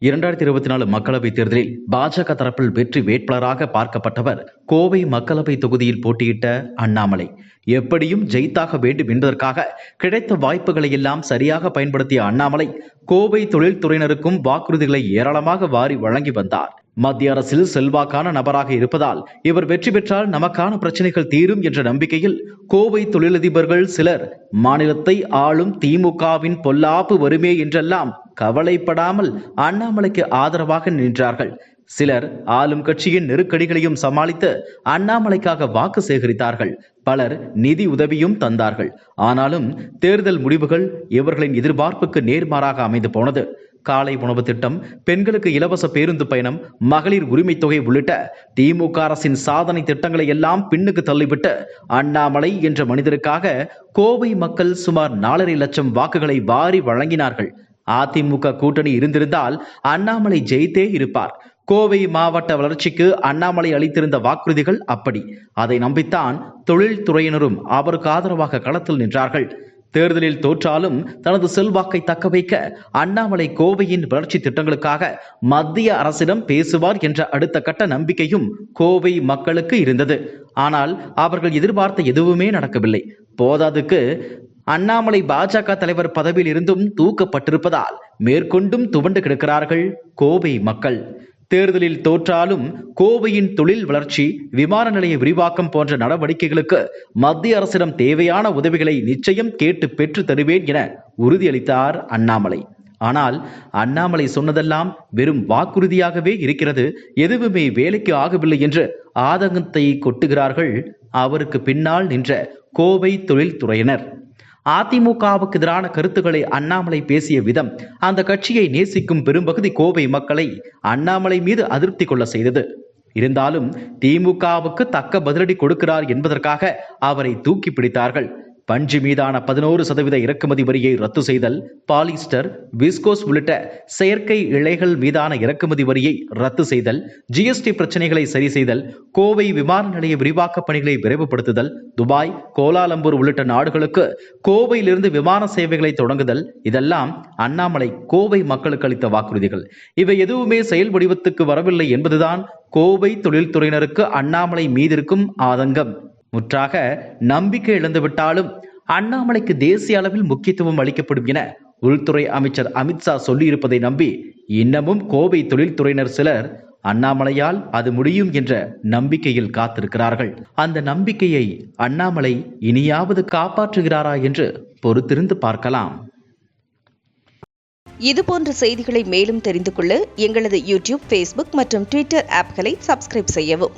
2024 மக்களவைத் தேர்தலில் பாஜக தரப்பில் வெற்றி வேட்பாளராக பார்க்கப்பட்டவர் கோவை மக்களவை தொகுதியில் போட்டியிட்ட அண்ணாமலை. எப்படியும் ஜெயித்தாக வேண்டும் என்பதற்காக கிடைத்த வாய்ப்புகளை எல்லாம் சரியாக பயன்படுத்திய அண்ணாமலை கோவை தொழில்துறையினருக்கும் வாக்குறுதிகளை ஏராளமாக வாரி வழங்கி வந்தார். மத்திய அரசில் செல்வாக்கான நபராக இருப்பதால் இவர் வெற்றி பெற்றால் நமக்கான பிரச்சனைகள் தீரும் என்ற நம்பிக்கையில் கோவை தொழிலதிபர்கள் சிலர் மாநிலத்தை ஆளும் திமுகவின் பொல்லாப்பு வருமே என்றெல்லாம் கவலைப்படாமல் அண்ணாமலைக்கு ஆதரவாக நின்றார்கள். சிலர் ஆளும் கட்சியின் நெருக்கடிகளையும் சமாளித்து அண்ணாமலைக்காக வாக்கு சேகரித்தார்கள். பலர் நிதி உதவியும் தந்தார்கள். ஆனாலும் தேர்தல் முடிவுகள் இவர்களின் எதிர்பார்ப்புக்கு நேர்மாறாக அமைந்து போனது. காலை உணவு திட்டம், பெண்களுக்கு இலவச பேருந்து பயணம், மகளிர் உரிமை தொகை உள்ளிட்ட திமுக அரசின் சாதனை திட்டங்களை எல்லாம் பின்னுக்கு தள்ளிவிட்டு அண்ணாமலை என்ற மனிதருக்காக கோவை மக்கள் சுமார் 4.5 லட்சம் வாக்குகளை வாரி வழங்கினார்கள். அதிமுக கூட்டணி இருந்திருந்தால் அண்ணாமலை ஜெயித்தே இருப்பார். கோவை மாவட்ட வளர்ச்சிக்கு அண்ணாமலை அளித்திருந்த வாக்குறுதிகள் அப்படி. அதை நம்பித்தான் தொழில்துறையினரும் அவருக்கு ஆதரவாக களத்தில் நின்றார்கள். தேர்தலில் தோற்றாலும் தனது செல்வாக்கை தக்க வைக்க அண்ணாமலை கோவையின் வளர்ச்சி திட்டங்களுக்காக மத்திய அரசிடம் பேசுவார் என்ற அடுத்த கட்ட நம்பிக்கையும் கோவை மக்களுக்கு இருந்தது. ஆனால் அவர்கள் எதிர்பார்த்த எதுவுமே நடக்கவில்லை. போதாதுக்கு அண்ணாமலை பாஜக தலைவர் பதவியில் இருந்தும் தூக்கப்பட்டிருப்பதால் மேற்கொண்டும் துவண்டு கிடக்கிறார்கள் கோவை மக்கள். தேர்தலில் தோற்றாலும் கோவையின் தொழில் வளர்ச்சி, விமான நிலைய விரிவாக்கம் போன்ற நடவடிக்கைகளுக்கு மத்திய அரசிடம் தேவையான உதவிகளை நிச்சயம் கேட்டு பெற்று தருவேன் என உறுதியளித்தார் அண்ணாமலை. ஆனால் அண்ணாமலை சொன்னதெல்லாம் வெறும் வாக்குறுதியாகவே இருக்கிறது, எதுவுமே வேலைக்கு ஆகவில்லை என்று ஆதங்கத்தை கொட்டுகிறார்கள் அவருக்கு பின்னால் நின்ற கோவை தொழில்துறையினர். அதிமுகவுக்கு எதிரான கருத்துக்களை அண்ணாமலை பேசிய விதம் அந்த கட்சியை நேசிக்கும் பெரும்பகுதி கோவை மக்களை அண்ணாமலை மீது அதிருப்தி கொள்ள செய்தது. இருந்தாலும் திமுகவுக்கு தக்க பதிலடி கொடுக்கிறார் என்பதற்காக அவரை தூக்கி பிடித்தார்கள். பஞ்சு மீதான 11% இறக்குமதி வரியை ரத்து செய்தல், பாலிஸ்டர், விஸ்கோஸ் உள்ளிட்ட செயற்கை இழைகள் மீதான இறக்குமதி வரியை ரத்து செய்தல், ஜிஎஸ்டி பிரச்சனைகளை சரி செய்தல், கோவை விமான நிலைய விரிவாக்க பணிகளை விரைவுபடுத்துதல், துபாய், கோலாலம்பூர் உள்ளிட்ட நாடுகளுக்கு கோவையிலிருந்து விமான சேவைகளை தொடங்குதல், இதெல்லாம் அண்ணாமலை கோவை மக்களுக்கு அளித்த வாக்குறுதிகள். இவை எதுவுமே செயல் வடிவத்துக்கு வரவில்லை என்பதுதான் கோவை தொழில்துறையினருக்கு அண்ணாமலை மீதிருக்கும் ஆதங்கம். முற்றாக நம்பிக்கை இழந்துவிட்டாலும் அண்ணாமலைக்கு தேசிய அளவில் முக்கியத்துவம் அளிக்கப்படும் என உள்துறை அமைச்சர் அமித்ஷா சொல்லியிருப்பதை நம்பி இன்னமும் கோவை தொழில்துறையினர் சிலர் அண்ணாமலையால் அது முடியும் என்ற நம்பிக்கையில் காத்திருக்கிறார்கள். அந்த நம்பிக்கையை அண்ணாமலை இனியாவது காப்பாற்றுகிறாரா என்று பொறுத்திருந்து பார்க்கலாம். இதுபோன்ற செய்திகளை மேலும் தெரிந்து கொள்ள எங்களது யூடியூப், ஃபேஸ்புக் மற்றும் ட்விட்டர் ஆப்களை சப்ஸ்கிரைப் செய்யவும்.